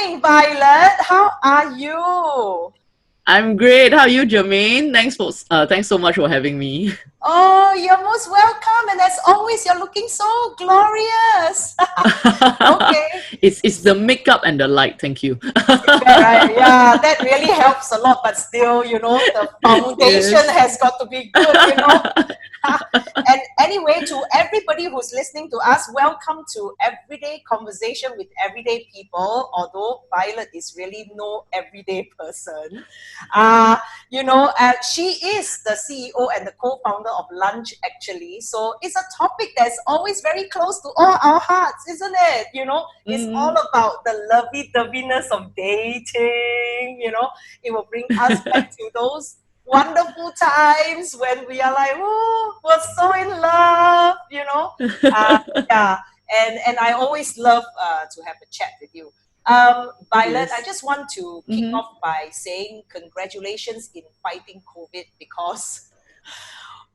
morning, Violet. How are you? I'm great. How are you, Germaine? Thanks so much for having me. Oh, you're most welcome. And as always, you're looking so glorious. Okay. It's the makeup and the light. Thank you. Yeah, right. Yeah, that really helps a lot. But still, the foundation Yes. has got to be good. And anyway, to everybody who's listening to us, welcome to Everyday Conversation with Everyday People. Although Violet is really no everyday person, she is the CEO and the co-founder of Lunch, actually. So it's a topic that's always very close to all our hearts, isn't it? It's all Mm. about the lovey-doveyness of dating. It will bring us back to those wonderful times when we are like, oh, we're so in love. Yeah, and I always love to have a chat with you. Violet, I Yes. just want to kick Hmm. off by saying congratulations in fighting COVID because,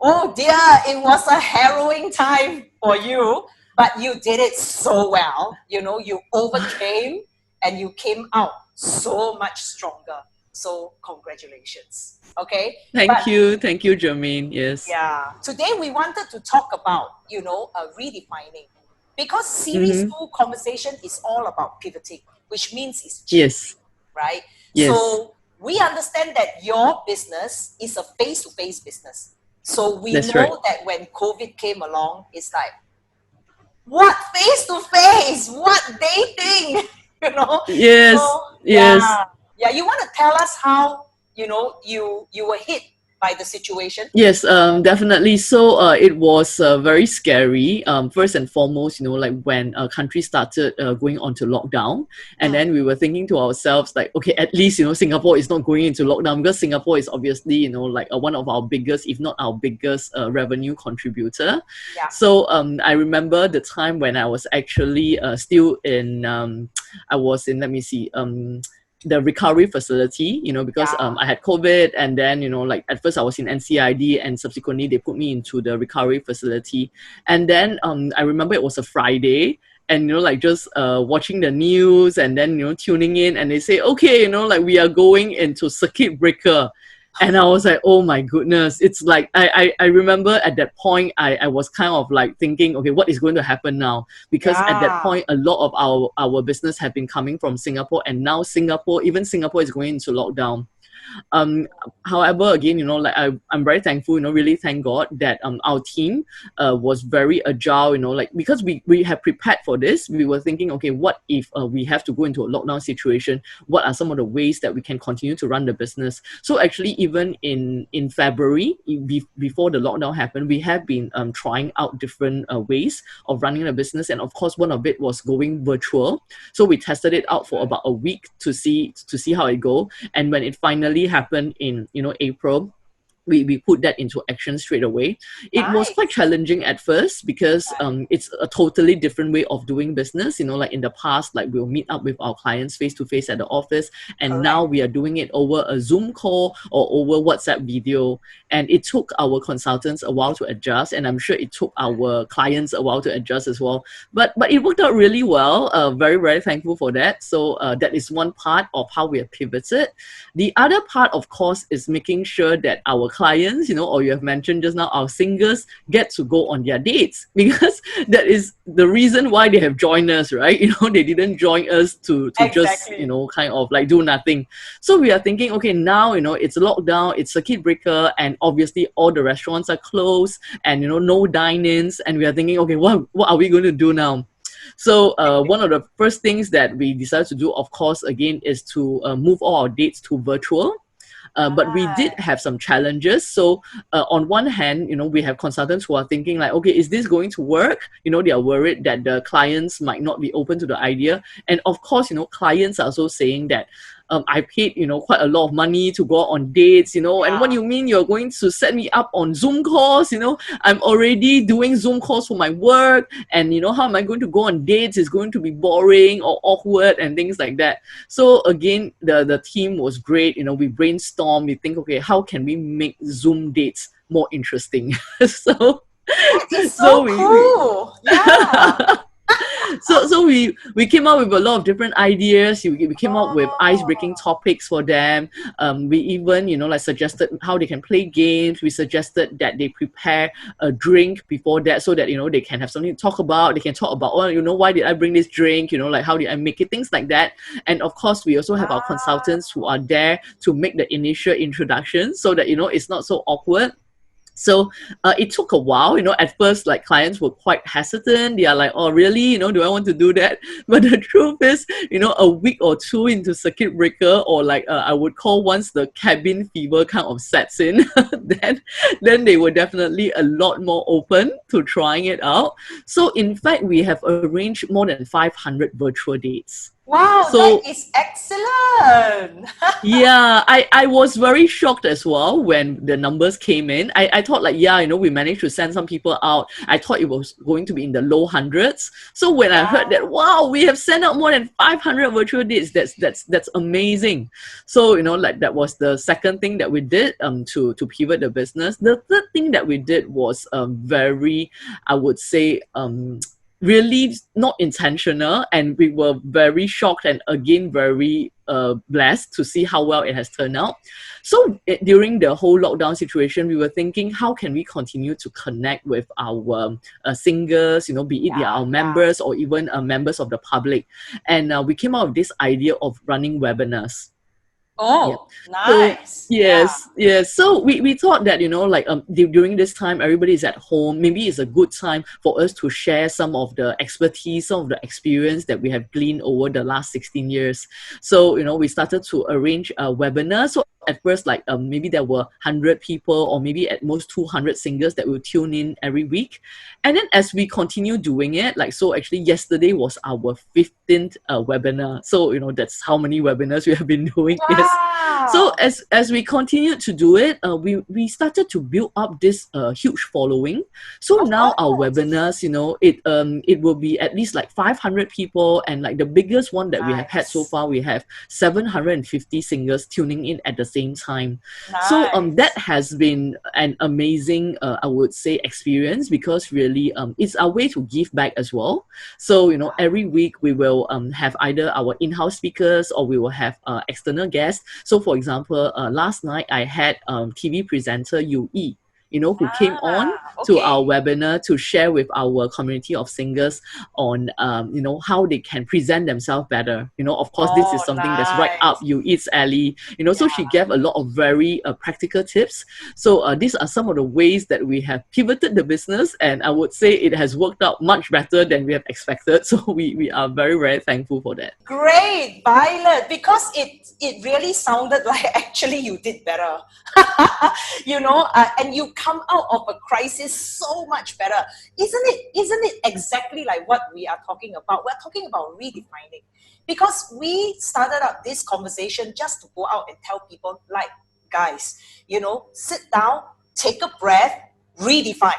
oh dear, it was a harrowing time for you, but you did it so well. You overcame and you came out so much stronger. So, congratulations. Okay, but Thank you, Germaine. Yes. yeah, today we wanted to talk about, redefining because series Hmm. 2 conversation is all about pivoting, which means it's changing, Yes. right? Yes. So we understand that your business is a face-to-face business. So we That's right. know that when COVID came along, it's like, what face-to-face? What dating? you know? Yes. So Yes. yeah, you want to tell us how, you were hit by the situation? Yes, definitely. So it was very scary. First and foremost, like when a country started going onto lockdown, and Mm. then we were thinking to ourselves, like, okay, at least Singapore is not going into lockdown because Singapore is obviously like one of our biggest, if not our biggest, revenue contributor. Yeah. So I remember the time when I was actually still in, I was in, let me see, the recovery facility, because Yeah. I had COVID, and then, like at first I was in NCID, and subsequently they put me into the recovery facility. And then I remember it was a Friday, and like just watching the news, and then tuning in, and they say, okay, like we are going into circuit breaker. And I was like, oh my goodness. It's like I remember at that point I was kind of like thinking, okay, what is going to happen now? Because at that Yeah. point a lot of our business had been coming from Singapore, and now even Singapore is going into lockdown. um However, again, like I'm very thankful, really thank God that our team was very agile, like because we have prepared for this. We were thinking, okay, what if we have to go into a lockdown situation? What are some of the ways that we can continue to run the business? So actually, even in February, before the lockdown happened, we have been trying out different ways of running the business, and of course one of it was going virtual. So we tested it out for about a week to see how it go. And when it finally happened in April, we put that into action straight away. It was quite Nice. challenging at first because Right. it's a totally different way of doing business. Like in the past, like we'll meet up with our clients face to face at the office, and now Correct. we are doing it over a Zoom call or over WhatsApp video. And it took our consultants a while to adjust, and I'm sure it took our clients a while to adjust as well. But it worked out really well. Very very thankful for that. So that is one part of how we have pivoted. The other part, of course, is making sure that our clients, or you have mentioned just now, our singers get to go on their dates because that is the reason why they have joined us, right? They didn't join us to just, Exactly. kind of like do nothing. So we are thinking, okay, now, it's lockdown, it's circuit breaker, and obviously all the restaurants are closed, and, no dine-ins, and we are thinking, okay, what are we going to do now? So one of the first things that we decided to do, of course, again, is to move all our dates to virtual. But we did Right. have some challenges. So on one hand, we have consultants who are thinking like, okay, is this going to work? They are worried that the clients might not be open to the idea. And of course, clients are also saying that I paid, quite a lot of money to go on dates, and what do Yeah. you mean you're going to set me up on Zoom calls? I'm already doing Zoom calls for my work, and how am I going to go on dates? It's going to be boring or awkward and things like that. So again, the team was great. We brainstormed, we think, okay, how can we make Zoom dates more interesting? so That is so so we cool. Yeah. So we came up with a lot of different ideas. We came up with ice-breaking Oh, topics for them. We even, like suggested how they can play games. We suggested that they prepare a drink before that so that, they can have something to talk about. They can talk about, why did I bring this drink? Like, how did I make it? Things like that. And of course, we also have our consultants who are there to make the initial introduction so that, it's not so awkward. So it took a while, at first, like, clients were quite hesitant. They are like, oh, really? Do I want to do that? But the truth is, a week or two into circuit breaker, or like I would call, once the cabin fever kind of sets in, then they were definitely a lot more open to trying it out. So in fact, we have arranged more than 500 virtual dates. wow, that So is excellent. yeah, I was very shocked as well when the numbers came in. I thought, like, yeah, we managed to send some people out. I thought it was going to be in the low hundreds. So when I heard that, wow, we have sent out more than 500 virtual dates, that's amazing. So, like, that was the second thing that we did to pivot the business. The third thing that we did was very, I would say, really not intentional, and we were very shocked and again very blessed to see how well it has turned out. So during the whole lockdown situation, we were thinking, how can we continue to connect with our singers, be it they are our members or even members of the public. And we came out with this idea of running webinars. Oh, So nice. yes. So we thought that, like, during this time, everybody is at home. Maybe it's a good time for us to share some of the expertise, some of the experience that we have gleaned over the last 16 years. So, we started to arrange a webinar. So at first, like, maybe there were 100 people, or maybe at most 200 singers that will tune in every week. And then as we continue doing it, like, so actually yesterday was our 15th webinar. So, that's how many webinars we have been doing. Yes. So Wow. as we continued to do it, we started to build up this huge following. So now our Oh, webinars, it will be at least like 500 people, and like the biggest one that we have had so nice. far, we have 750 singers tuning in at the same time. So that Nice. has been an amazing, I would say, experience, because really it's our way to give back as well. So every week we will have either our in-house speakers, or we will have external guests. So for example, last night I had TV presenter UE, who came on to our Okay. webinar to share with our community of singers on, how they can present themselves better. Of course, this is Oh, something that's right up nice. UE's alley. So she Yeah. gave a lot of very practical tips. So these are some of the ways that we have pivoted the business, and I would say it has worked out much better than we have expected. So we are very, very thankful for that. Great, Violet, because it really sounded like actually you did better. And you come out of a crisis so much better. Isn't it exactly like what we are talking about? We're talking about redefining. Because we started up this conversation just to go out and tell people, like, guys, sit down, take a breath, redefine,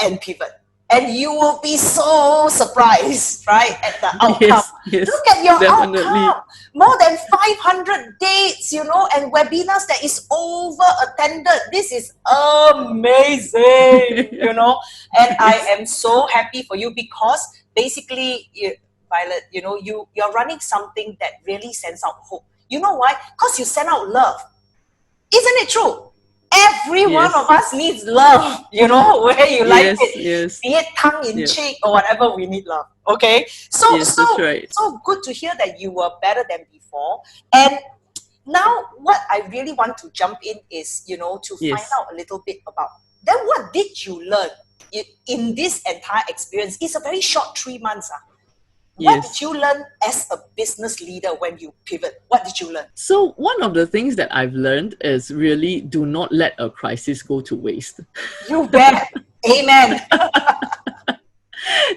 and pivot. And you will be so surprised, right, at the outcome. Yes, Look at your definitely. outcome. More than 500 dates, and webinars that is over attended. This is amazing, And I am so happy for you, because basically, Violet, you're running something that really sends out hope. You know why? Because you send out love. Isn't it true? Every one of Yes, us needs love, where you like yes, it, be it tongue in yes, cheek or whatever, we need love. Okay, so yes, so that's right. so good to hear that you were better than before. And now, what I really want to jump in is, to find Yes, out a little bit about then what did you learn in this entire experience? It's a very short 3 months. What did yes. you learn as a business leader when you pivot? What did you learn? So one of the things that I've learned is really do not let a crisis go to waste. You bet. Amen.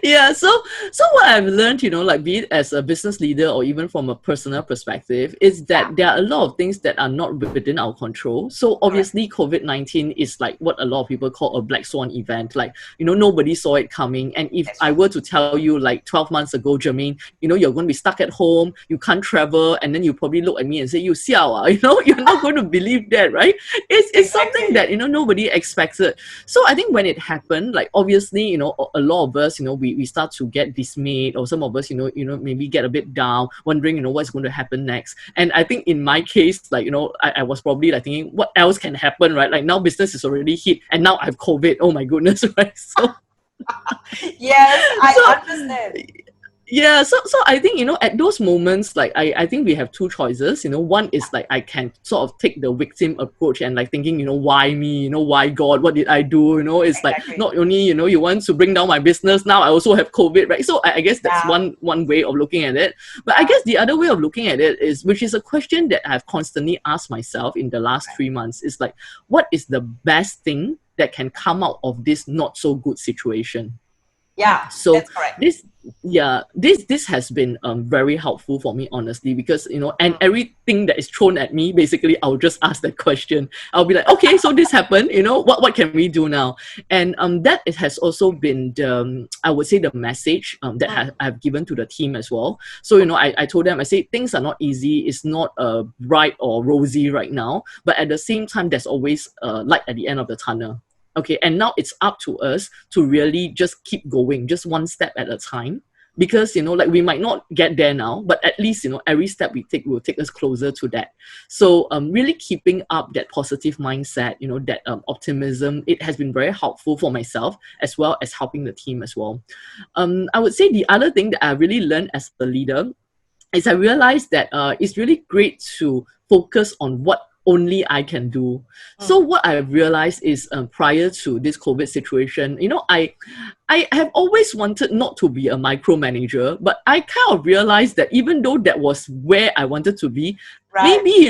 Yeah, so what I've learned, like, be it as a business leader or even from a personal perspective, is that there are a lot of things that are not within our control. So obviously COVID-19 is like what a lot of people call a black swan event. Like, nobody saw it coming. And if That's I right. were to tell you, like, 12 months ago, Germaine, you're going to be stuck at home, you can't travel, and then you probably look at me and say, you siao, you're not going to believe that, right? It's something Exactly. that, nobody expected. So I think when it happened, like, obviously, a lot of us, we start to get dismayed, or some of us, maybe get a bit down, wondering, what's going to happen next. And I think in my case, like, I was probably like thinking, what else can happen, right? Like now business is already hit, and now I have COVID. Oh my goodness, right? So Yes, I so understand. yeah, so I think, at those moments, like I think we have two choices. One is like I can sort of take the victim approach and like thinking, why me? Why God? What did I do? It's like Exactly. not only, you want to bring down my business, now I also have COVID, right? So I guess that's Yeah. one way of looking at it. But I Yeah. guess the other way of looking at it is, which is a question that I've constantly asked myself in the last 3 months, is like, what is the best thing that can come out of this not so good situation? Yeah, So that's correct. this has been very helpful for me, honestly, because and everything that is thrown at me, basically I'll just ask that question. I'll be like, okay, so this happened, what can we do now? And that it has also been the, I would say, the message that I've given to the team as well. So I told them, I say things are not easy, it's not bright or rosy right now, but at the same time there's always light at the end of the tunnel. Okay, and now it's up to us to really just keep going, just one step at a time. Because, like we might not get there now, but at least, every step we take will take us closer to that. So really keeping up that positive mindset, that optimism, it has been very helpful for myself as well as helping the team as well. I would say the other thing that I really learned as a leader is I realized that it's really great to focus on what only I can do. So what I realized is prior to this COVID situation, I have always wanted not to be a micromanager, but I kind of realized that even though that was where I wanted to be, Right. maybe,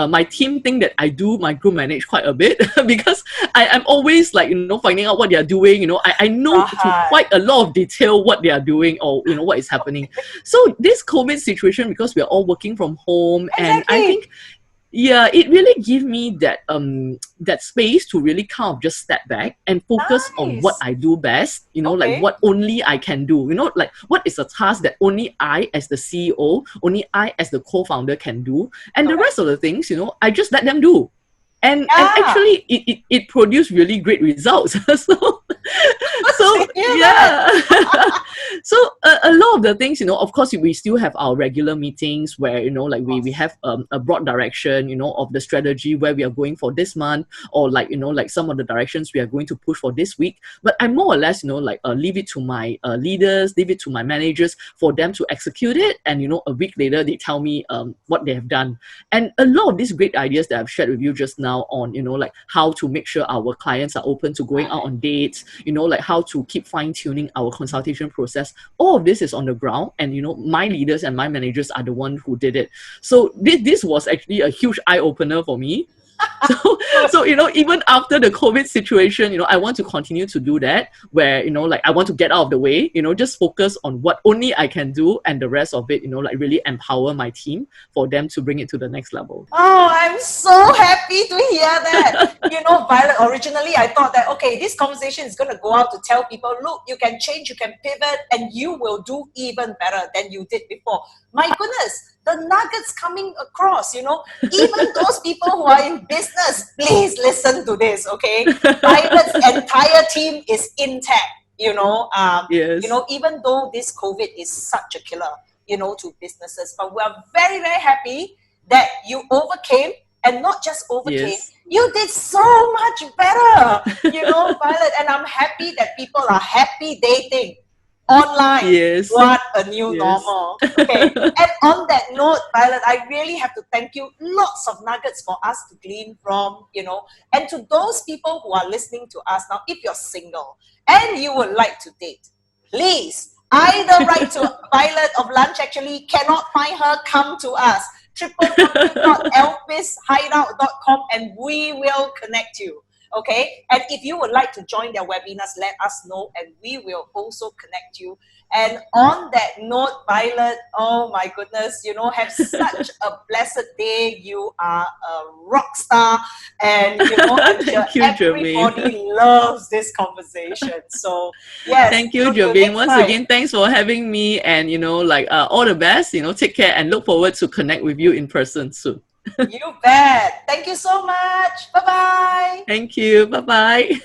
my team think that I do micromanage quite a bit because I'm always like, finding out what they are doing. I know to Right. quite a lot of detail what they are doing, or, what is happening. So this COVID situation, because we are all working from home, and I Exactly. think, yeah, it really gave me that space to really kind of just step back and focus on what Nice. I do best, like Okay. what only I can do, like what is a task that only I as the CEO, only I as the co-founder can do, and the Correct. rest of the things, I just let them do. And Yeah. actually it produced really great results. Good to So hear that. yeah. So a lot of the things, of course we still have our regular meetings where, like we have a broad direction, of the strategy where we are going for this month, or like, like some of the directions we are going to push for this week. But I more or less, like leave it to my leaders, leave it to my managers for them to execute it. And a week later they tell me what they have done. And a lot of these great ideas that I've shared with you just now on, like how to make sure our clients are open to going out on dates, like how to keep fine-tuning our consultation process, all of this is on the ground. And, my leaders and my managers are the ones who did it. So this was actually a huge eye-opener for me. So, Good. so even after the COVID situation, I want to continue to do that, where, like I want to get out of the way, just focus on what only I can do, and the rest of it, like really empower my team for them to bring it to the next level. Oh, I'm so happy to hear that. Violet, originally I thought that, okay, this conversation is going to go out to tell people, look, you can change, you can pivot, and you will do even better than you did before. My goodness, the nuggets coming across, even those people who are in business, please listen to this, okay? Violet's entire team is intact, Yes. even though this COVID is such a killer, to businesses, but we're very, very happy that you overcame, and not just overcame, Yes. you did so much better, Violet. And I'm happy that people are happy dating online. Yes. What a new Yes. normal. Okay. And on that note, Violet, I really have to thank you. Lots of nuggets for us to glean from, and to those people who are listening to us now, if you're single and you would like to date, please either write to Violet of Lunch. Actually, cannot find her, come to us. www.elpishideout.com, and we will connect you. Okay. And if you would like to join their webinars, let us know, and we will also connect you. And on that note, Violet, oh my goodness, have such a blessed day. You are a rock star, and I'm sure Thank you, Germaine. everybody loves this conversation. So yes, Thank you, till Germaine. next Once time. again, thanks for having me, and all the best. Take care, and look forward to connect with you in person soon. You bet. Thank you so much. Bye bye. Thank you. Bye bye.